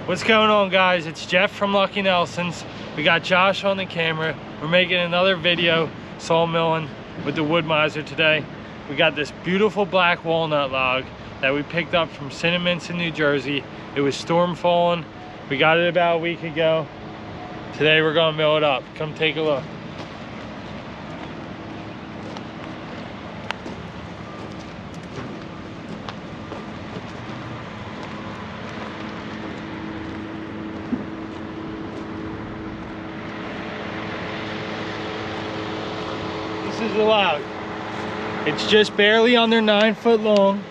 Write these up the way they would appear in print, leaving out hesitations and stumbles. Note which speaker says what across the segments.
Speaker 1: What's going on, guys? It's Jeff from Lucky Nelson's. We got Josh on the camera. We're making another video sawmilling with the WoodMizer today. We got this beautiful black walnut log that we picked up from Cinnaminson, New Jersey. It was storm falling. We got it about a week ago. Today we're gonna mill it up. Come take a look. This is the log. It's just barely under 9 foot long.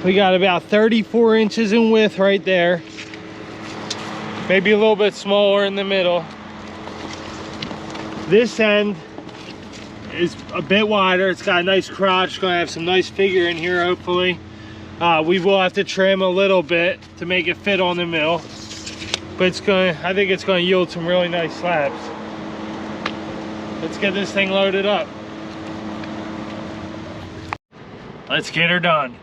Speaker 1: We got about 34 inches in width right there. Maybe a little bit smaller in the middle. This end is a bit wider. It's got a nice crotch. It's gonna have some nice figure in here, hopefully. We will have to trim a little bit to make it fit on the mill. But I think it's gonna yield some really nice slabs. Let's get this thing loaded up. Let's get her done.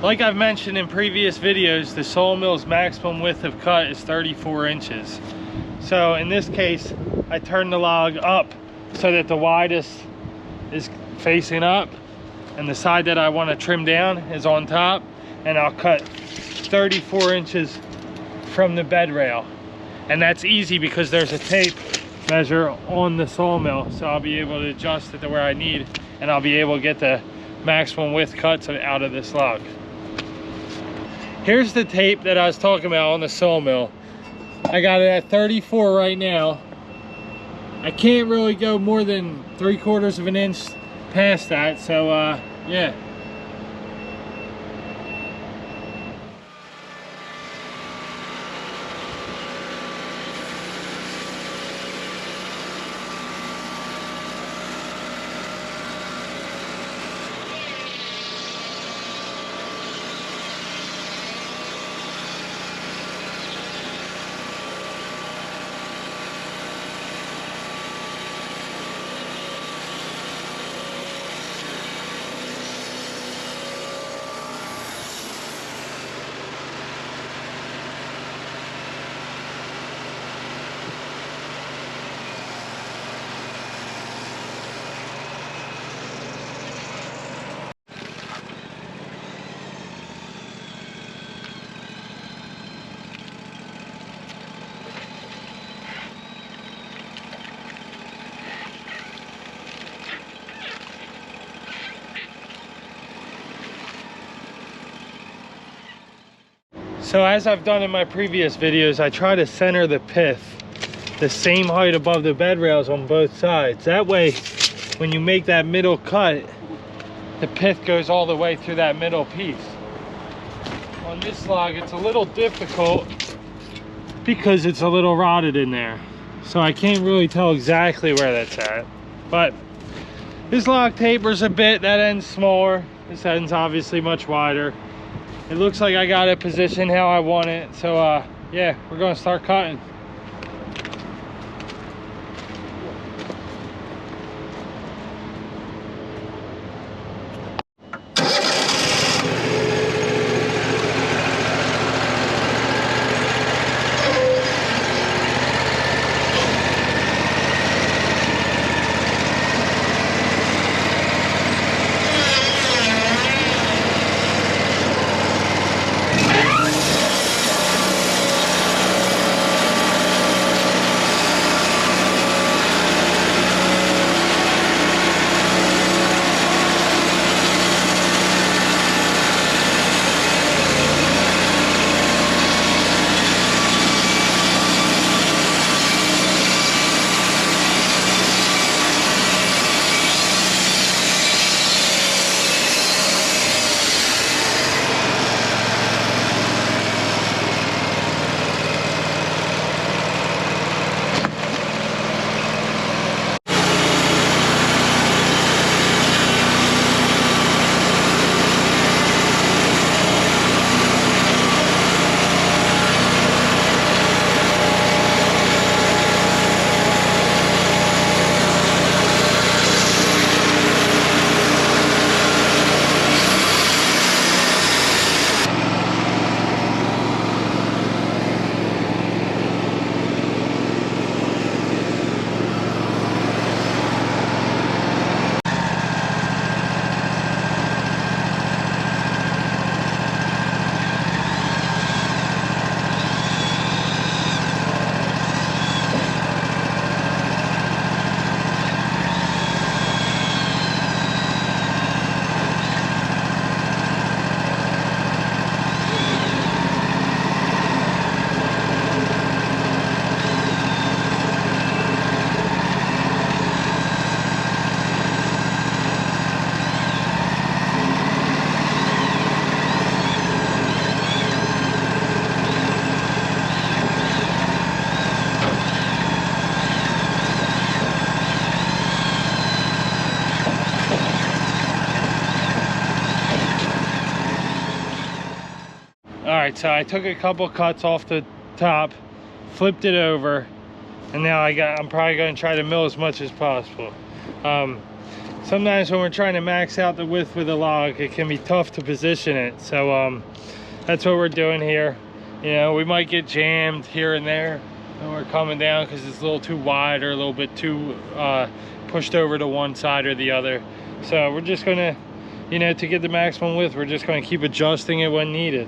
Speaker 1: Like I've mentioned in previous videos, the sawmill's maximum width of cut is 34 inches. So in this case, I turned the log up so that the widest is facing up and the side that I want to trim down is on top, and I'll cut 34 inches from the bed rail. And that's easy because there's a tape measure on the sawmill, so I'll be able to adjust it to where I need, and I'll be able to get the maximum width cuts out of this log. Here's the tape that I was talking about on the sawmill. I got it at 34 right now. I can't really go more than 3/4 of an inch past that, so yeah. So as I've done in my previous videos, I try to center the pith the same height above the bed rails on both sides. That way, when you make that middle cut, the pith goes all the way through that middle piece. On this log, it's a little difficult because it's a little rotted in there. So I can't really tell exactly where that's at. But this log tapers a bit, that end's smaller. This end's obviously much wider. It looks like I got it positioned how I want it. So yeah, we're gonna start cutting. Alright, so I took a couple cuts off the top, flipped it over, and now I'm probably going to try to mill as much as possible. Sometimes when we're trying to max out the width with a log, it can be tough to position it. So that's what we're doing here. You know, we might get jammed here and there when we're coming down because it's a little too wide or a little bit too pushed over to one side or the other. So we're just gonna, you know, to get the maximum width, we're just gonna keep adjusting it when needed.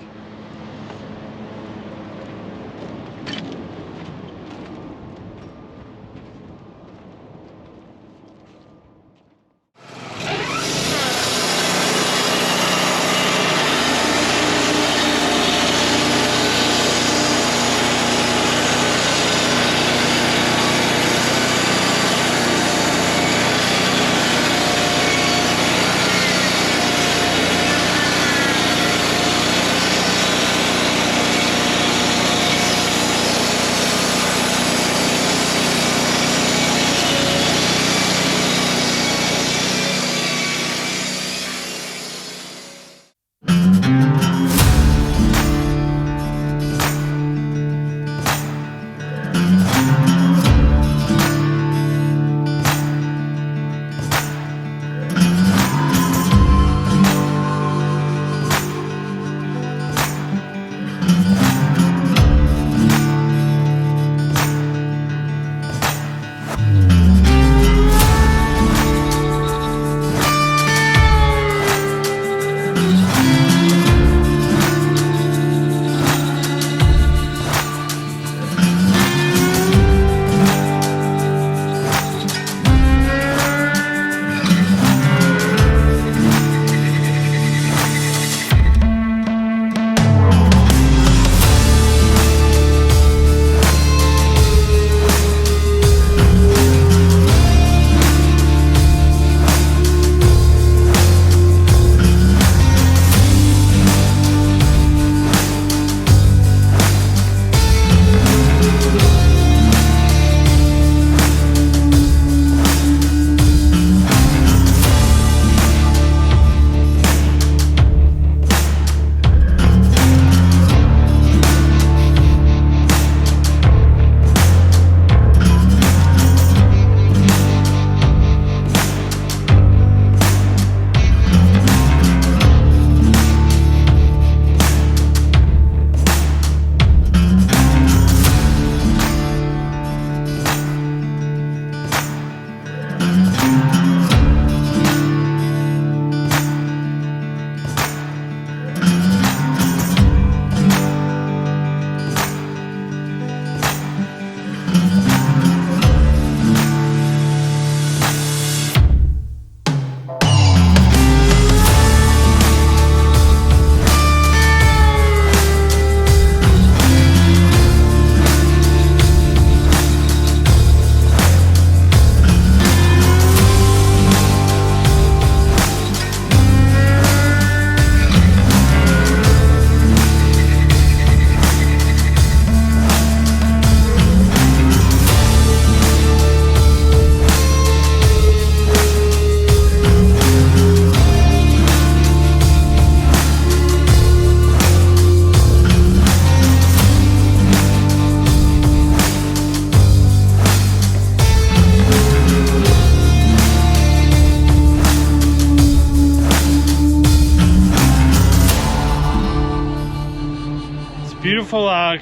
Speaker 1: beautiful log,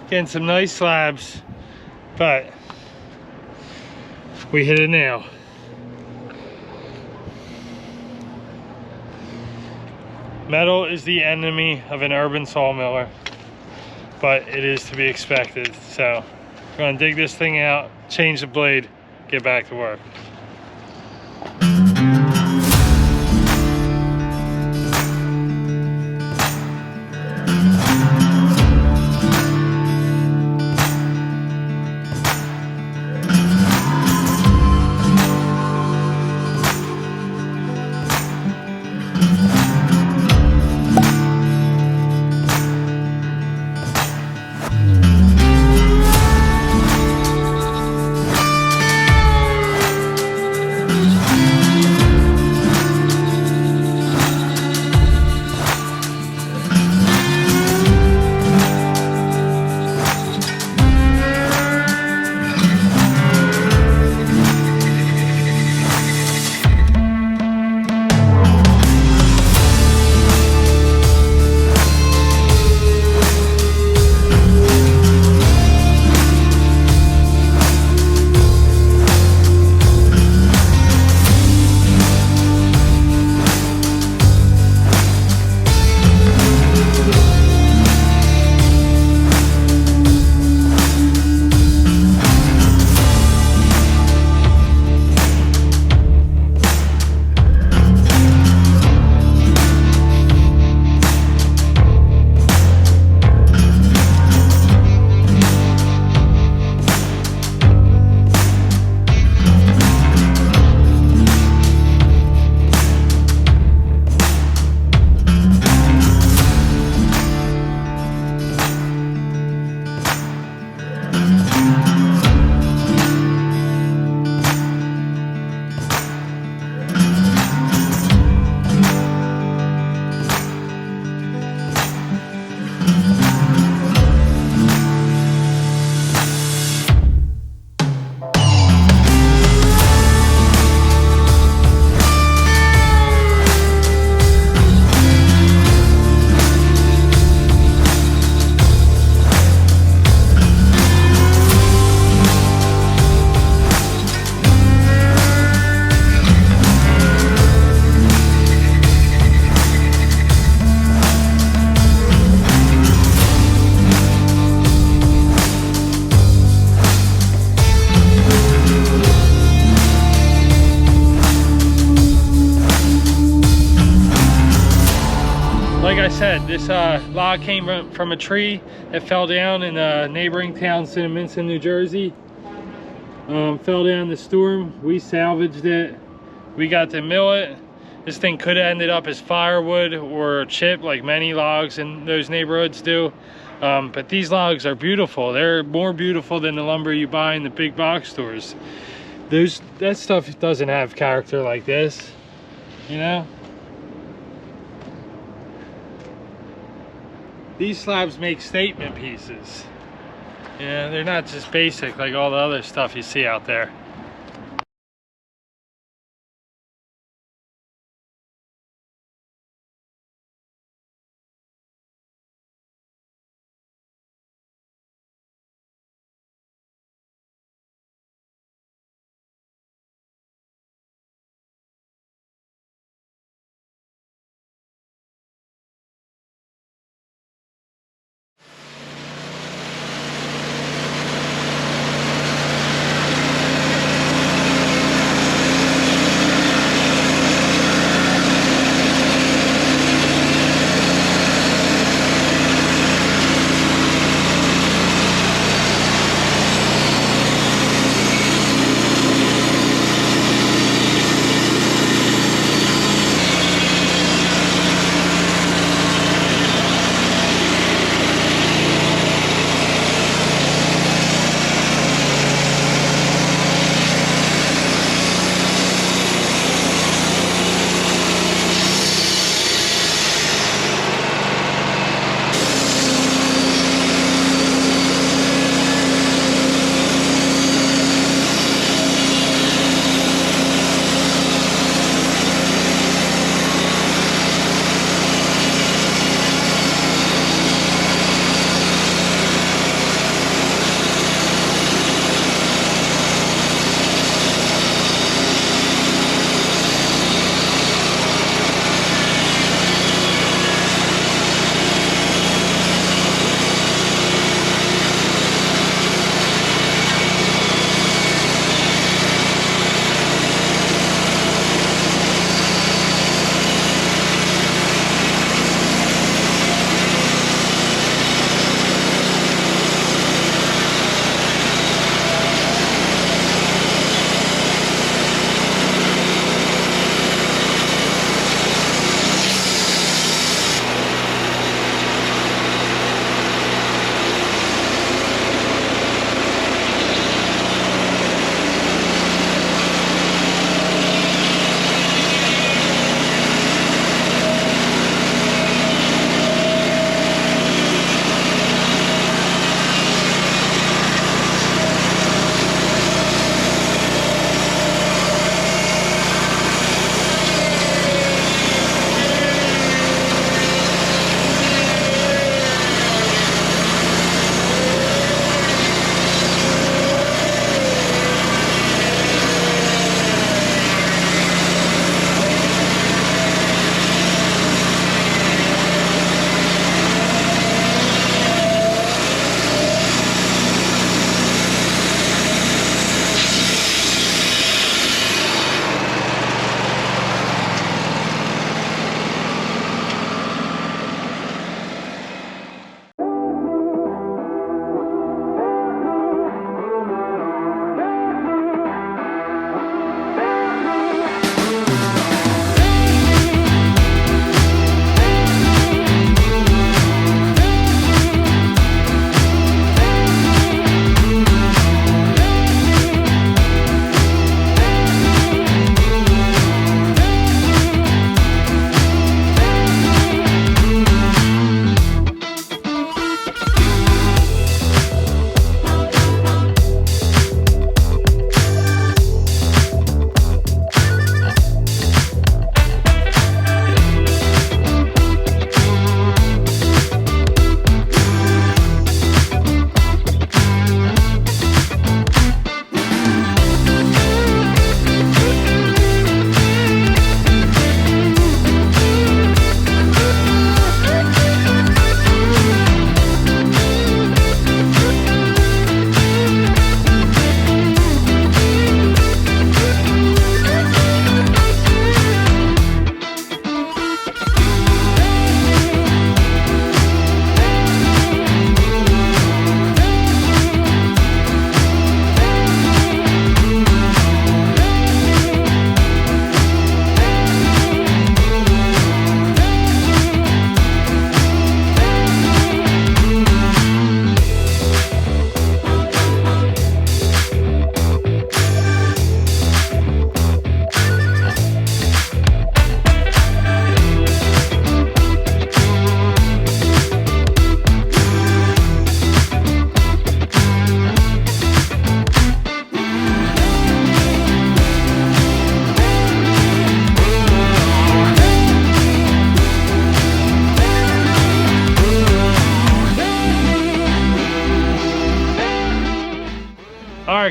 Speaker 1: getting some nice slabs, but we hit a nail. Metal is the enemy of an urban sawmiller, but it is to be expected. So we're gonna dig this thing out, change the blade, get back to work. Like I said, this log came from a tree that fell down in a neighboring town, Cinnamon, New Jersey. Fell down the storm. We salvaged it. We got to mill it. This thing could have ended up as firewood or chip, like many logs in those neighborhoods do. But these logs are beautiful. They're more beautiful than the lumber you buy in the big box stores. That stuff doesn't have character like this, you know? These slabs make statement pieces. Yeah, they're not just basic like all the other stuff you see out there.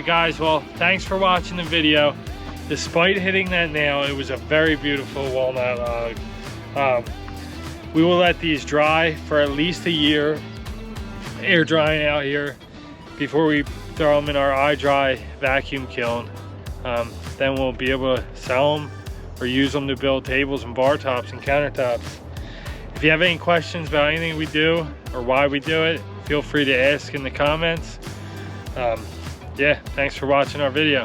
Speaker 1: right guys, well, thanks for watching the video. Despite hitting that nail, it was a very beautiful walnut log. We will let these dry for at least a year, air drying out here, before we throw them in our eye dry vacuum kiln. Then we'll be able to sell them or use them to build tables and bar tops and countertops. If you have any questions about anything we do or why we do it, feel free to ask in the comments. Yeah, thanks for watching our video.